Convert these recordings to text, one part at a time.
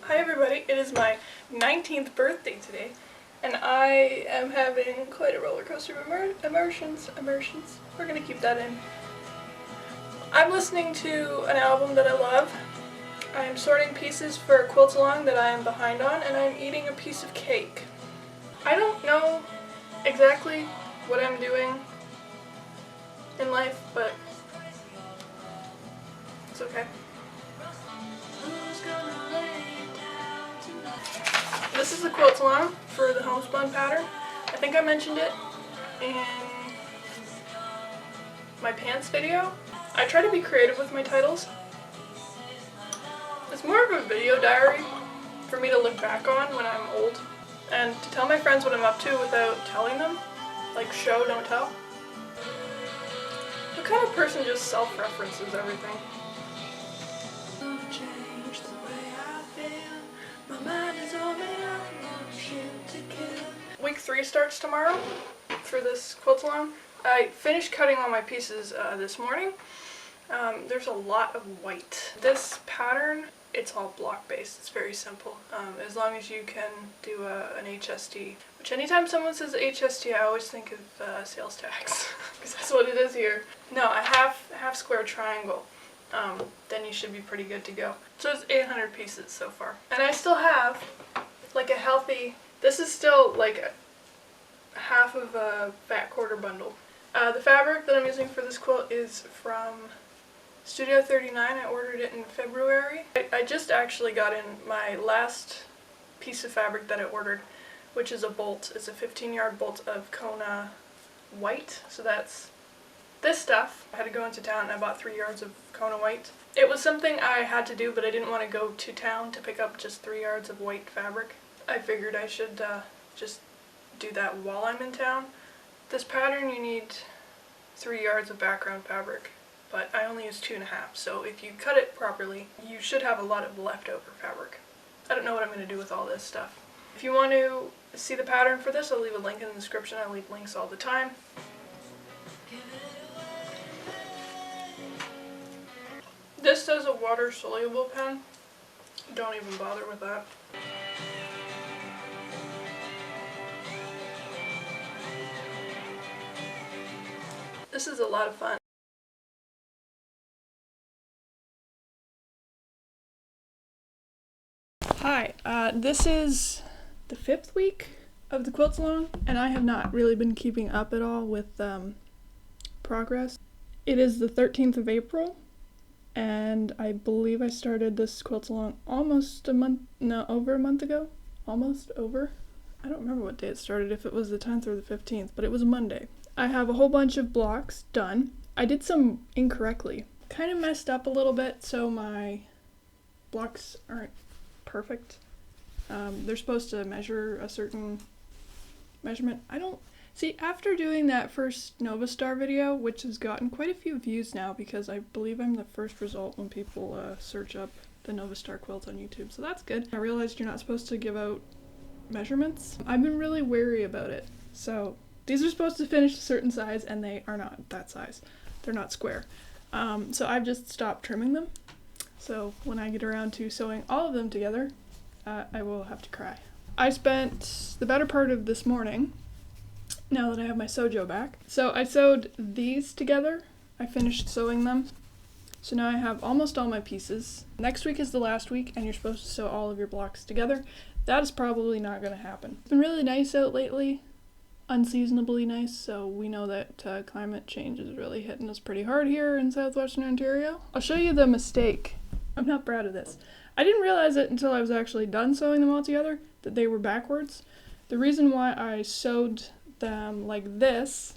Hi everybody, it is my 19th birthday today, and I am having quite a roller coaster of emotions. We're gonna keep that in. I'm listening to an album that I love. I am sorting pieces for a quilt along that I am behind on, and I'm eating a piece of cake. I don't know exactly what I'm doing in life, but it's okay. This is the quilt along for the homespun pattern. I think I mentioned it in my pants video. I try to be creative with my titles. It's more of a video diary for me to look back on when I'm old and to tell my friends what I'm up to without telling them. Like show, don't tell. What kind of person just self-references everything? Week 3 starts tomorrow for this quilt along. I finished cutting all my pieces this morning. There's a lot of white. This pattern, it's all block based. It's very simple. As long as you can do an HST, which anytime someone says HST, I always think of sales tax because that's what it is here. No, a half square triangle. Then you should be pretty good to go. So it's 800 pieces so far. And I still have like a healthy, this is still like half of a fat quarter bundle. The fabric that I'm using for this quilt is from Studio 39. I ordered it in February. I just actually got in my last piece of fabric that I ordered, which is a bolt. It's a 15-yard bolt of Kona white. So that's this stuff. I had to go into town and I bought 3 yards of Kona white. It was something I had to do, but I didn't want to go to town to pick up just 3 yards of white fabric. I figured I should just do that while I'm in town. This pattern you need 3 yards of background fabric, but I only use 2.5, so if you cut it properly, you should have a lot of leftover fabric. I don't know what I'm going to do with all this stuff. If you want to see the pattern for this, I'll leave a link in the description. I leave links all the time. This does a water-soluble pen. Don't even bother with that. This is a lot of fun. Hi, this is the 5th week of the quilt along, and I have not really been keeping up at all with progress. It is the 13th of April, and I believe I started this quilt along almost a month, no, over a month ago. Almost over. I don't remember what day it started, if it was the 10th or the 15th, but it was a Monday. I have a whole bunch of blocks done. I did some incorrectly. Kind of messed up a little bit, so my blocks aren't perfect. They're supposed to measure a certain measurement. See, after doing that first Nova Star video, which has gotten quite a few views now because I believe I'm the first result when people search up the Nova Star quilt on YouTube, so that's good. I realized you're not supposed to give out measurements. I've been really wary about it. So these are supposed to finish a certain size and they are not that size. They're not square. So I've just stopped trimming them. So when I get around to sewing all of them together, I will have to cry. I spent the better part of this morning, now that I have my Sojo back. So I sewed these together. I finished sewing them. So now I have almost all my pieces. Next week is the last week and you're supposed to sew all of your blocks together. That is probably not going to happen. It's been really nice out lately. Unseasonably nice, so we know that climate change is really hitting us pretty hard here in southwestern Ontario. I'll show you the mistake. I'm not proud of this. I didn't realize it until I was actually done sewing them all together, that they were backwards. The reason why I sewed them like this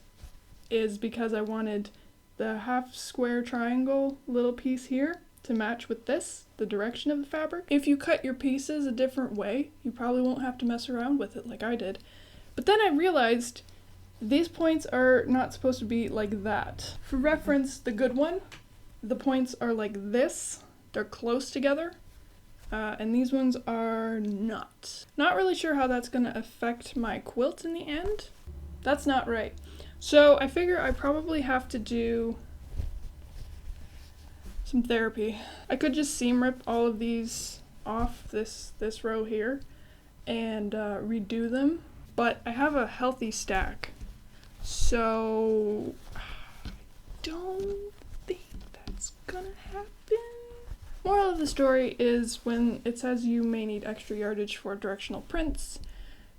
is because I wanted the half square triangle little piece here to match with this, the direction of the fabric. If you cut your pieces a different way, you probably won't have to mess around with it like I did. But then I realized these points are not supposed to be like that. For reference, the good one, the points are like this. They're close together. And these ones are not. Not really sure how that's going to affect my quilt in the end. That's not right. So I figure I probably have to do some therapy. I could just seam rip all of these off this row here and redo them, but I have a healthy stack, so I don't think that's gonna happen. Moral of the story is, when it says you may need extra yardage for directional prints,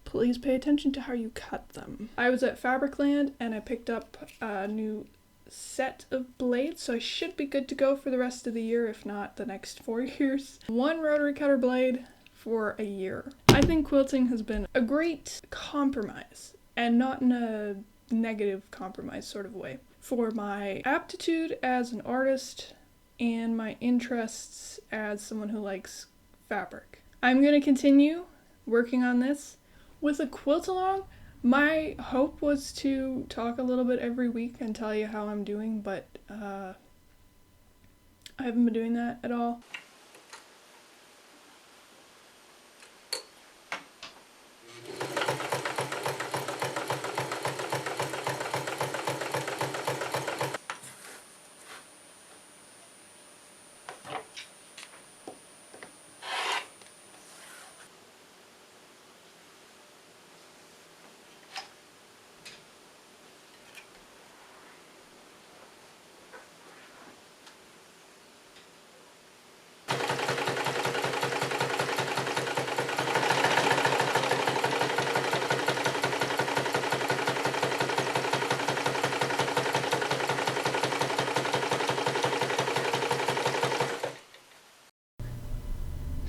please pay attention to how you cut them. I was at Fabricland and I picked up a new set of blades, so I should be good to go for the rest of the year, if not the next 4 years. One rotary cutter blade for a year. I think quilting has been a great compromise, and not in a negative compromise sort of way, for my aptitude as an artist and my interests as someone who likes fabric. I'm going to continue working on this. With a quilt along, my hope was to talk a little bit every week and tell you how I'm doing, but I haven't been doing that at all.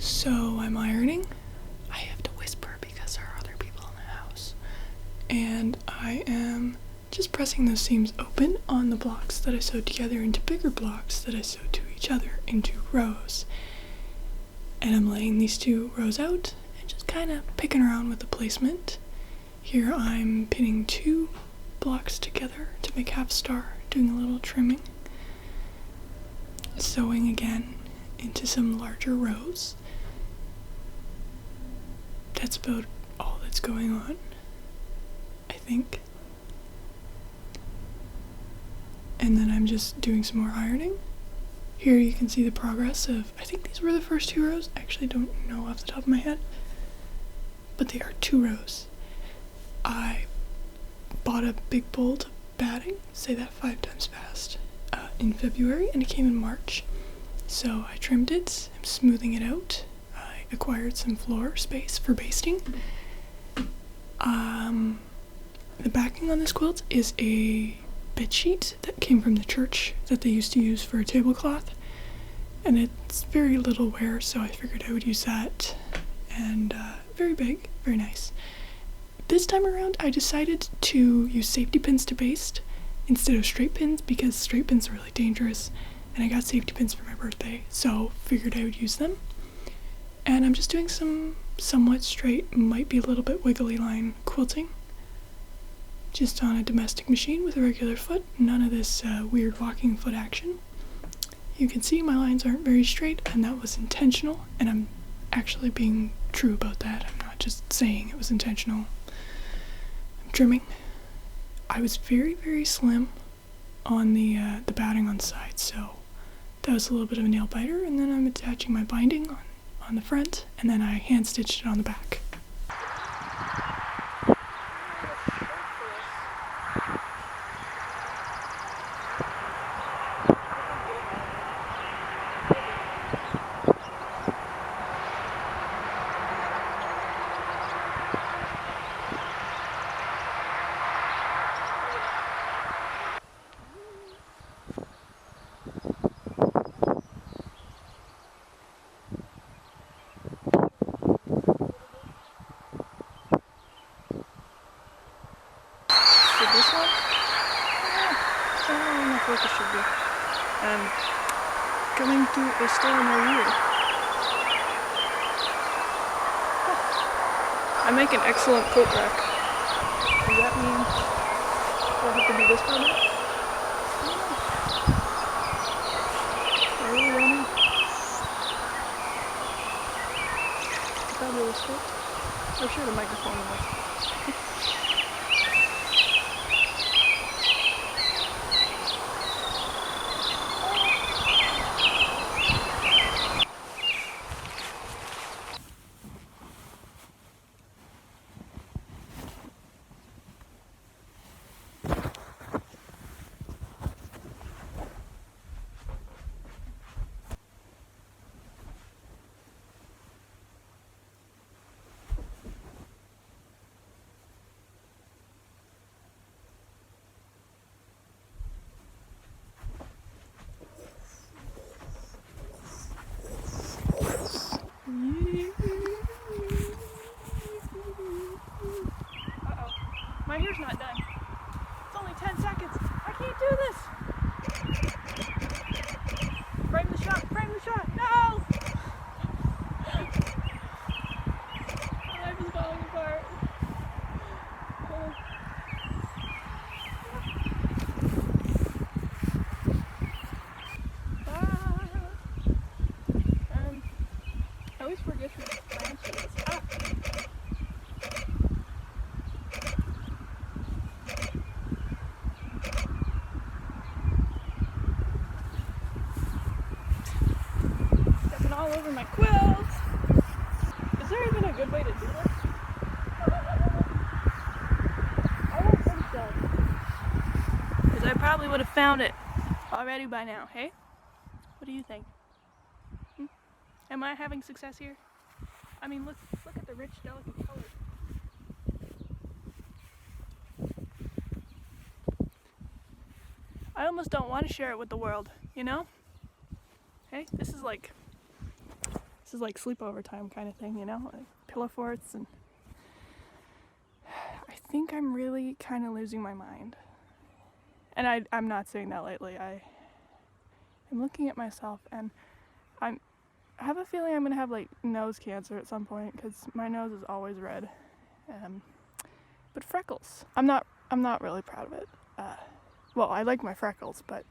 So I'm ironing. I have to whisper because there are other people in the house. And I am just pressing those seams open on the blocks that I sewed together into bigger blocks that I sewed to each other into rows. And I'm laying these 2 rows out and just kind of picking around with the placement. Here I'm pinning 2 blocks together to make half star, doing a little trimming. Sewing again into some larger rows. That's about all that's going on, I think. And then I'm just doing some more ironing. Here you can see the progress of, I think these were the first 2 rows. I actually don't know off the top of my head, but they are 2 rows. I bought a big bolt of batting, say that 5 times fast, in February, and it came in March. So I trimmed it, I'm smoothing it out. I acquired some floor space for basting. The backing on this quilt is a bed sheet that came from the church that they used to use for a tablecloth, and it's very little wear, so I figured I would use that. And very big, very nice. This time around I decided to use safety pins to baste instead of straight pins, because straight pins are really dangerous, and I got safety pins for my birthday, so figured I would use them. And I'm just doing some somewhat straight, might be a little bit wiggly line quilting, just on a domestic machine with a regular foot, none of this weird walking foot action. You can see my lines aren't very straight, and that was intentional, and I'm actually being true about that. I'm not just saying it was intentional. I'm trimming. I was very, very slim on the batting on the side, so that was a little bit of a nail biter, and then I'm attaching my binding on the front, and then I hand stitched it on the back. This one? I don't know enough what this should be. Coming to a store near you. I make an excellent coat rack. Does that mean I'll have to do this for me? I really don't know. It's a fabulous coat. I'll share the microphone with. good way to do this? I don't think so. Because I probably would have found it already by now, hey? What do you think? Am I having success here? I mean, look at the rich, delicate colors. I almost don't want to share it with the world, you know? Hey, this is like sleepover time kind of thing, you know? Like pillow forts, and I think I'm really kind of losing my mind. And I'm not saying that lightly. I'm looking at myself, and I have a feeling I'm gonna have like nose cancer at some point because my nose is always red. But freckles, I'm not really proud of it. Well, I like my freckles, but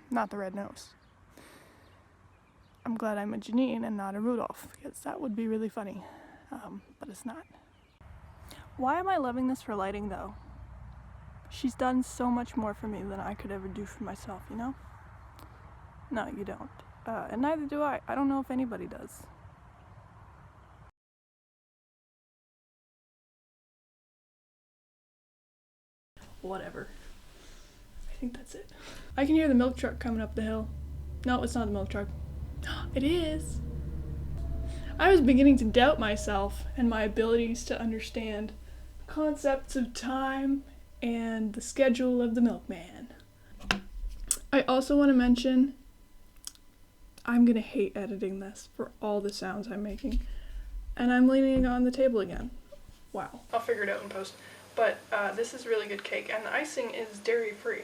not the red nose. I'm glad I'm a Janine and not a Rudolph, because that would be really funny, but it's not. Why am I loving this for lighting, though? She's done so much more for me than I could ever do for myself, you know? No, you don't. And neither do I. I don't know if anybody does. Whatever. I think that's it. I can hear the milk truck coming up the hill. No, it's not the milk truck. It is! I was beginning to doubt myself and my abilities to understand concepts of time and the schedule of the milkman. I also want to mention, I'm gonna hate editing this for all the sounds I'm making. And I'm leaning on the table again. Wow. I'll figure it out in post. But this is really good cake, and the icing is dairy-free.